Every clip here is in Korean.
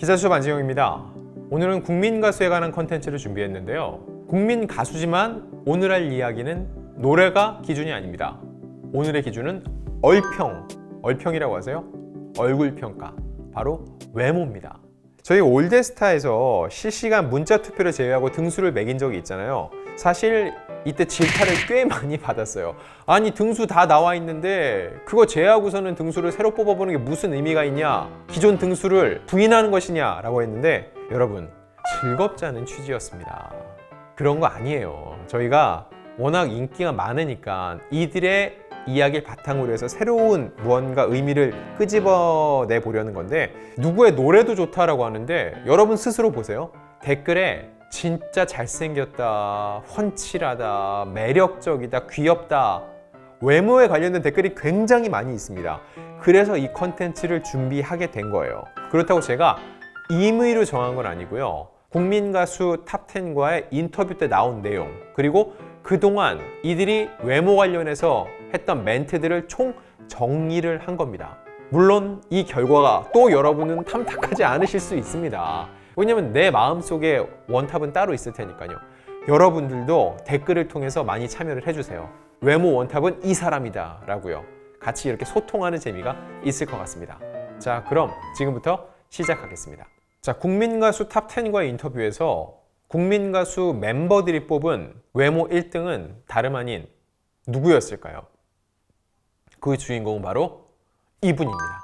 기자수첩 안지영입니다. 오늘은 국민가수에 관한 컨텐츠를 준비했는데요. 국민가수지만 오늘 할 이야기는 노래가 기준이 아닙니다. 오늘의 기준은 얼평이라고 하세요? 얼굴평가, 바로 외모입니다. 저희 올드스타에서 실시간 문자 투표를 제외하고 등수를 매긴 적이 있잖아요. 사실 이때 질타를 꽤 많이 받았어요. 아니, 등수 다 나와 있는데 그거 제외하고서는 등수를 새로 뽑아보는 게 무슨 의미가 있냐, 기존 등수를 부인하는 것이냐 라고 했는데, 여러분, 즐겁지 않은 취지였습니다. 그런 거 아니에요. 저희가 워낙 인기가 많으니까 이들의 이야기를 바탕으로 해서 새로운 무언가 의미를 끄집어내 보려는 건데, 누구의 노래도 좋다라고 하는데 여러분 스스로 보세요. 댓글에 진짜 잘생겼다, 훤칠하다, 매력적이다, 귀엽다, 외모에 관련된 댓글이 굉장히 많이 있습니다. 그래서 이 컨텐츠를 준비하게 된 거예요. 그렇다고 제가 임의로 정한 건 아니고요. 국민가수 탑10과의 인터뷰 때 나온 내용, 그리고 그동안 이들이 외모 관련해서 했던 멘트들을 총 정리를 한 겁니다. 물론 이 결과가 또 여러분은 탐탁하지 않으실 수 있습니다. 왜냐면 내 마음속에 원탑은 따로 있을 테니까요. 여러분들도 댓글을 통해서 많이 참여를 해주세요. 외모 원탑은 이 사람이다 라고요. 같이 이렇게 소통하는 재미가 있을 것 같습니다. 자, 그럼 지금부터 시작하겠습니다. 자, 국민가수 탑10과의 인터뷰에서 국민가수 멤버들이 뽑은 외모 1등은 다름 아닌 누구였을까요? 그 주인공은 바로 이분입니다.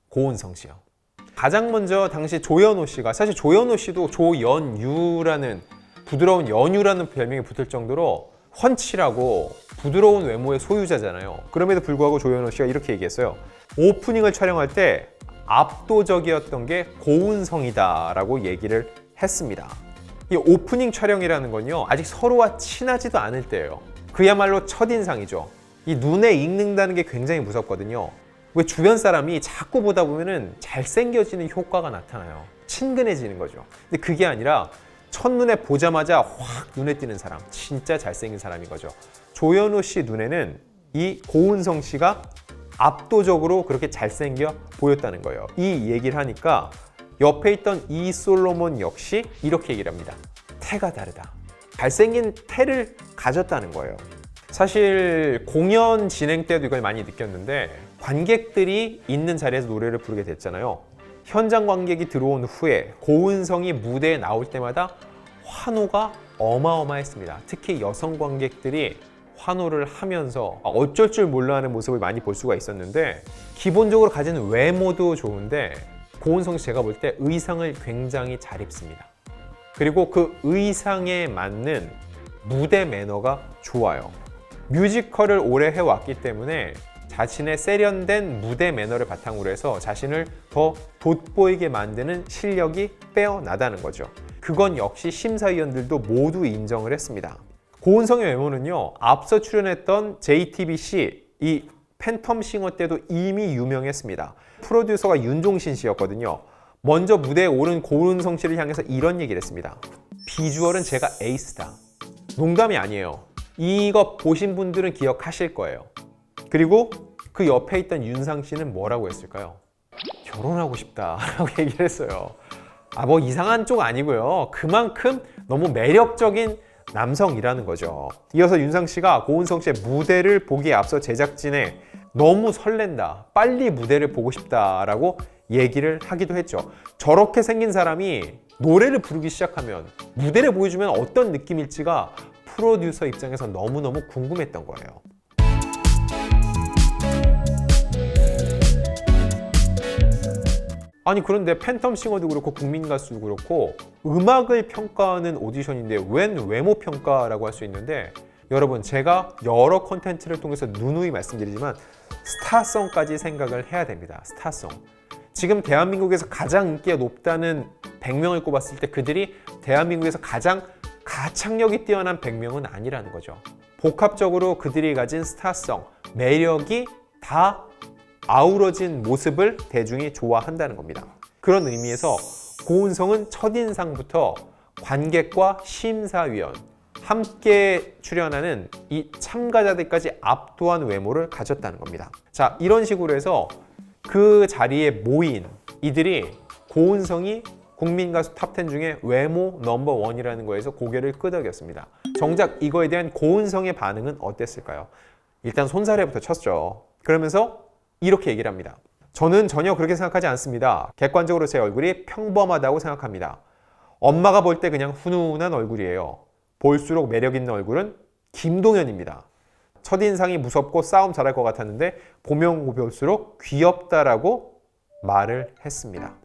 고은성 씨요. 가장 먼저 당시 조연호 씨가, 사실 조연호 씨도 조연유라는, 부드러운 연유라는 별명이 붙을 정도로 훤칠하고 부드러운 외모의 소유자잖아요. 그럼에도 불구하고 조연호 씨가 이렇게 얘기했어요. 오프닝을 촬영할 때 압도적이었던 게 고은성이다 라고 얘기를 했습니다. 이 오프닝 촬영이라는 건요, 아직 서로와 친하지도 않을 때예요. 그야말로 첫인상이죠. 이 눈에 익는다는 게 굉장히 무섭거든요. 왜 주변 사람이 자꾸 보다 보면은 잘생겨지는 효과가 나타나요. 친근해지는 거죠. 근데 그게 아니라 첫눈에 보자마자 확 눈에 띄는 사람, 진짜 잘생긴 사람인 거죠. 조연호 씨 눈에는 이 고은성 씨가 압도적으로 그렇게 잘생겨 보였다는 거예요. 이 얘기를 하니까 옆에 있던 이솔로몬 역시 이렇게 얘기를 합니다. 태가 다르다. 잘생긴 태를 가졌다는 거예요. 사실 공연 진행 때도 이걸 많이 느꼈는데, 관객들이 있는 자리에서 노래를 부르게 됐잖아요. 현장 관객이 들어온 후에 고은성이 무대에 나올 때마다 환호가 어마어마했습니다. 특히 여성 관객들이 환호를 하면서 어쩔 줄 몰라 하는 모습을 많이 볼 수가 있었는데, 기본적으로 가진 외모도 좋은데 고은성 씨, 제가 볼 때 의상을 굉장히 잘 입습니다. 그리고 그 의상에 맞는 무대 매너가 좋아요. 뮤지컬을 오래 해왔기 때문에 자신의 세련된 무대 매너를 바탕으로 해서 자신을 더 돋보이게 만드는 실력이 빼어나다는 거죠. 그건 역시 심사위원들도 모두 인정을 했습니다. 고은성의 외모는요, 앞서 출연했던 JTBC 이 팬텀싱어 때도 이미 유명했습니다. 프로듀서가 윤종신 씨였거든요. 먼저 무대에 오른 고은성 씨를 향해서 이런 얘기를 했습니다. 비주얼은 제가 에이스다. 농담이 아니에요. 이거 보신 분들은 기억하실 거예요. 그리고 그 옆에 있던 윤상 씨는 뭐라고 했을까요? 결혼하고 싶다라고 얘기를 했어요. 뭐 이상한 쪽 아니고요. 그만큼 너무 매력적인 남성이라는 거죠. 이어서 윤상 씨가 고은성 씨의 무대를 보기에 앞서 제작진에 너무 설렌다, 빨리 무대를 보고 싶다라고 얘기를 하기도 했죠. 저렇게 생긴 사람이 노래를 부르기 시작하면, 무대를 보여주면 어떤 느낌일지가 프로듀서 입장에서 너무너무 궁금했던 거예요. 아니, 그런데 팬텀싱어도 그렇고 국민가수도 그렇고 음악을 평가하는 오디션인데 웬 외모 평가라고 할 수 있는데, 여러분, 제가 여러 컨텐츠를 통해서 누누이 말씀드리지만 스타성까지 생각을 해야 됩니다. 스타성. 지금 대한민국에서 가장 인기가 높다는 100명을 꼽았을 때 그들이 대한민국에서 가장 가창력이 뛰어난 100명은 아니라는 거죠. 복합적으로 그들이 가진 스타성, 매력이 다 아우러진 모습을 대중이 좋아한다는 겁니다. 그런 의미에서 고은성은 첫인상부터 관객과 심사위원, 함께 출연하는 이 참가자들까지 압도한 외모를 가졌다는 겁니다. 자, 이런 식으로 해서 그 자리에 모인 이들이 고은성이 국민 가수 탑10 중에 외모 넘버1이라는 거에서 고개를 끄덕였습니다. 정작 이거에 대한 고은성의 반응은 어땠을까요? 일단 손사래부터 쳤죠. 그러면서 이렇게 얘기를 합니다. 저는 전혀 그렇게 생각하지 않습니다. 객관적으로 제 얼굴이 평범하다고 생각합니다. 엄마가 볼 때 그냥 훈훈한 얼굴이에요. 볼수록 매력 있는 얼굴은 김동현입니다. 첫인상이 무섭고 싸움 잘할 것 같았는데 보면 볼수록 귀엽다라고 말을 했습니다.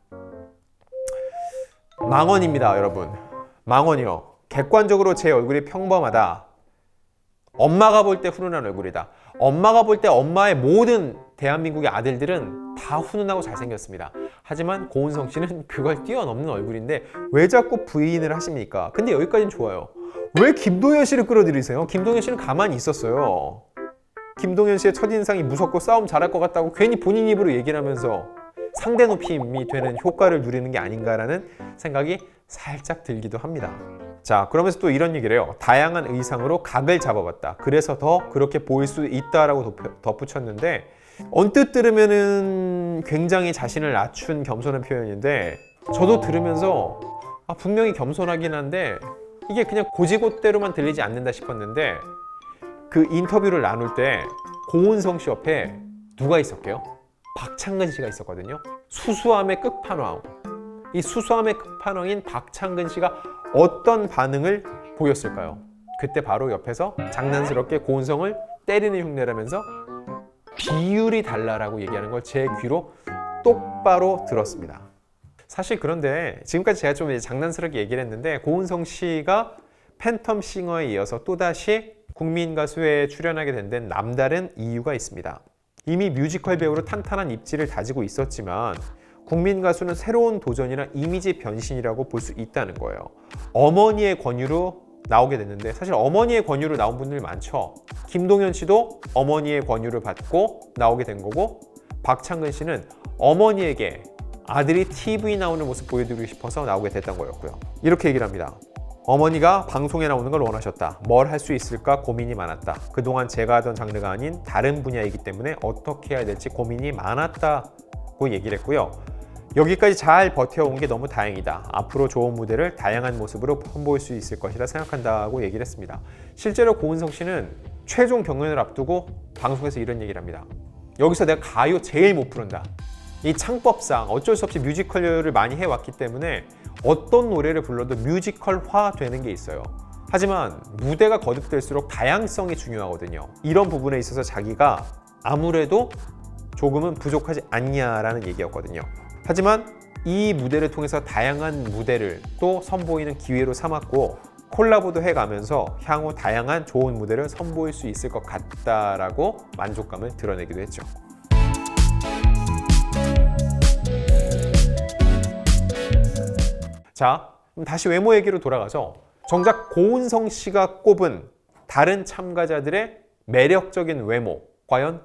망언입니다, 여러분. 망언이요. 객관적으로 제 얼굴이 평범하다. 엄마가 볼 때 훈훈한 얼굴이다. 엄마가 볼 때 엄마의 모든 대한민국의 아들들은 다 훈훈하고 잘생겼습니다. 하지만 고은성 씨는 그걸 뛰어넘는 얼굴인데 왜 자꾸 부인을 하십니까? 근데 여기까지는 좋아요. 왜 김동현 씨를 끌어들이세요? 김동현 씨는 가만히 있었어요. 김동현 씨의 첫인상이 무섭고 싸움 잘할 것 같다고 괜히 본인 입으로 얘기를 하면서 상대 높임이 되는 효과를 누리는 게 아닌가라는 생각이 살짝 들기도 합니다. 자, 그러면서 또 이런 얘기를 해요. 다양한 의상으로 각을 잡아봤다. 그래서 더 그렇게 보일 수 있다라고 덧붙였는데 언뜻 들으면은 굉장히 자신을 낮춘 겸손한 표현인데 저도 들으면서 분명히 겸손하긴 한데 이게 그냥 고지고대로만 들리지 않는다 싶었는데 그 인터뷰를 나눌 때 고은성 씨 옆에 누가 있었게요? 박창근 씨가 있었거든요. 수수함의 끝판왕. 이 수수함의 끝판왕인 박창근 씨가 어떤 반응을 보였을까요? 그때 바로 옆에서 장난스럽게 고은성을 때리는 흉내라면서 비율이 달라라고 얘기하는 걸 제 귀로 똑바로 들었습니다. 사실 그런데 지금까지 제가 좀 장난스럽게 얘기를 했는데 고은성 씨가 팬텀 싱어에 이어서 또다시 국민 가수에 출연하게 된 데는 남다른 이유가 있습니다. 이미 뮤지컬 배우로 탄탄한 입지를 다지고 있었지만 국민 가수는 새로운 도전이나 이미지 변신이라고 볼 수 있다는 거예요. 어머니의 권유로 나오게 됐는데 사실 어머니의 권유로 나온 분들 많죠. 김동현 씨도 어머니의 권유를 받고 나오게 된 거고 박창근 씨는 어머니에게 아들이 TV 나오는 모습 보여드리고 싶어서 나오게 됐던 거였고요. 이렇게 얘기를 합니다. 어머니가 방송에 나오는 걸 원하셨다. 뭘 할 수 있을까 고민이 많았다. 그동안 제가 하던 장르가 아닌 다른 분야이기 때문에 어떻게 해야 될지 고민이 많았다고 얘기를 했고요. 여기까지 잘 버텨온 게 너무 다행이다. 앞으로 좋은 무대를 다양한 모습으로 선보일 수 있을 것이라 생각한다고 얘기를 했습니다. 실제로 고은성 씨는 최종 경연을 앞두고 방송에서 이런 얘기를 합니다. 여기서 내가 가요 제일 못 부른다. 이 창법상 어쩔 수 없이 뮤지컬을 많이 해왔기 때문에 어떤 노래를 불러도 뮤지컬화 되는 게 있어요. 하지만 무대가 거듭될수록 다양성이 중요하거든요. 이런 부분에 있어서 자기가 아무래도 조금은 부족하지 않냐라는 얘기였거든요. 하지만 이 무대를 통해서 다양한 무대를 또 선보이는 기회로 삼았고 콜라보도 해가면서 향후 다양한 좋은 무대를 선보일 수 있을 것 같다라고 만족감을 드러내기도 했죠. 자, 그럼 다시 외모 얘기로 돌아가서 정작 고은성 씨가 꼽은 다른 참가자들의 매력적인 외모, 과연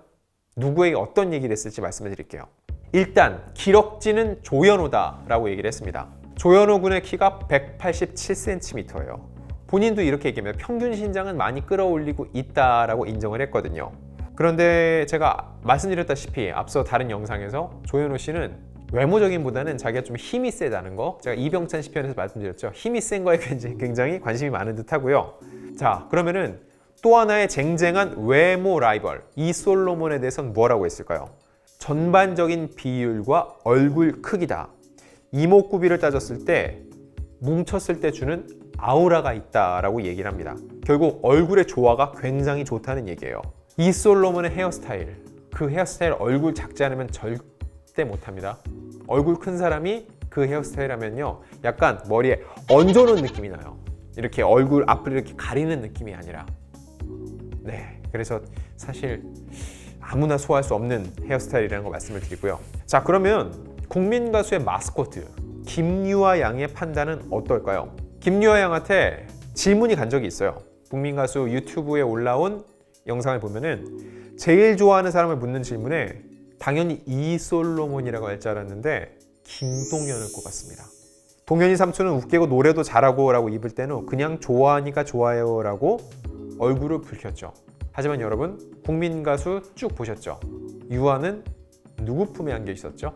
누구에게 어떤 얘기를 했을지 말씀을 드릴게요. 일단 기럭지는 조현호다라고 얘기를 했습니다. 조현호 군의 키가 187cm예요. 본인도 이렇게 얘기하면 평균 신장은 많이 끌어올리고 있다라고 인정을 했거든요. 그런데 제가 말씀드렸다시피 앞서 다른 영상에서 조현호 씨는 외모적인보다는 자기가 좀 힘이 세다는 거, 제가 이병찬 씨 편에서 말씀드렸죠. 힘이 센 거에 굉장히 관심이 많은 듯 하고요. 자, 그러면은 또 하나의 쟁쟁한 외모 라이벌 이솔로몬에 대해서는 뭐라고 했을까요? 전반적인 비율과 얼굴 크기다. 이목구비를 따졌을 때 뭉쳤을 때 주는 아우라가 있다라고 얘기를 합니다. 결국 얼굴의 조화가 굉장히 좋다는 얘기예요. 이솔로몬의 헤어스타일, 그 헤어스타일 얼굴 작지 않으면 절대 못합니다. 얼굴 큰 사람이 그 헤어스타일 하면요 약간 머리에 얹어놓은 느낌이 나요. 이렇게 얼굴 앞을 이렇게 가리는 느낌이 아니라. 네, 그래서 사실 아무나 소화할 수 없는 헤어스타일이라는 거 말씀을 드리고요. 자, 그러면 국민 가수의 마스코트 김유아 양의 판단은 어떨까요? 김유아 양한테 질문이 간 적이 있어요. 국민 가수 유튜브에 올라온 영상을 보면은 제일 좋아하는 사람을 묻는 질문에 당연히 이솔로몬이라고 할 줄 알았는데 김동현을 꼽았습니다. 동현이 삼촌은 웃기고 노래도 잘하고 라고 입을 때는 그냥 좋아하니까 좋아요 라고 얼굴을 붉혔죠. 하지만 여러분 국민 가수 쭉 보셨죠? 유아는 누구 품에 안겨 있었죠?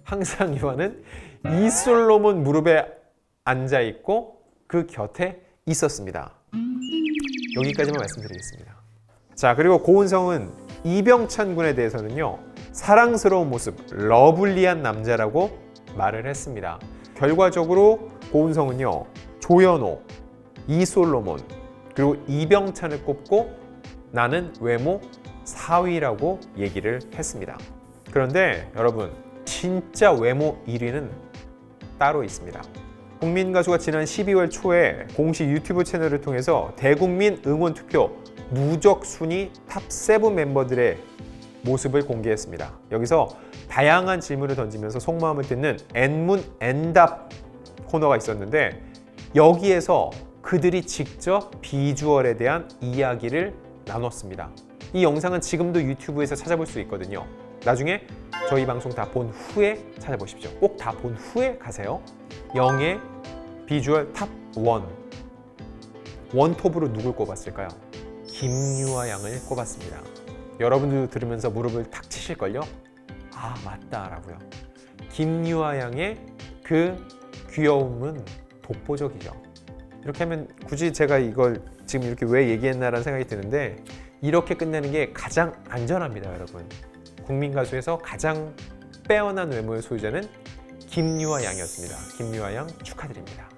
항상 유아는 이솔로몬 무릎에 앉아 있고 그 곁에 있었습니다. 여기까지만 말씀드리겠습니다. 자, 그리고 고은성은 이병찬 군에 대해서는요, 사랑스러운 모습, 러블리한 남자라고 말을 했습니다. 결과적으로 고은성은요, 조현호, 이솔로몬, 그리고 이병찬을 꼽고 나는 외모 4위라고 얘기를 했습니다. 그런데 여러분, 진짜 외모 1위는 따로 있습니다. 국민 가수가 지난 12월 초에 공식 유튜브 채널을 통해서 대국민 응원 투표 누적 순위 탑7 멤버들의 모습을 공개했습니다. 여기서 다양한 질문을 던지면서 속마음을 듣는 N문 N답 코너가 있었는데, 여기에서 그들이 직접 비주얼에 대한 이야기를 나눴습니다. 이 영상은 지금도 유튜브에서 찾아볼 수 있거든요. 나중에 저희 방송 다 본 후에 찾아보십시오. 꼭 다 본 후에 가세요. 영의 비주얼 탑 1. 원톱으로 누굴 꼽았을까요? 김유아 양을 꼽았습니다. 여러분들도 들으면서 무릎을 탁 치실걸요? 아, 맞다라고요. 김유아 양의 그 귀여움은 독보적이죠. 이렇게 하면 굳이 제가 이걸 지금 이렇게 왜 얘기했나라는 생각이 드는데, 이렇게 끝내는 게 가장 안전합니다, 여러분. 국민 가수에서 가장 빼어난 외모의 소유자는 김유아 양이었습니다. 김유아 양 축하드립니다.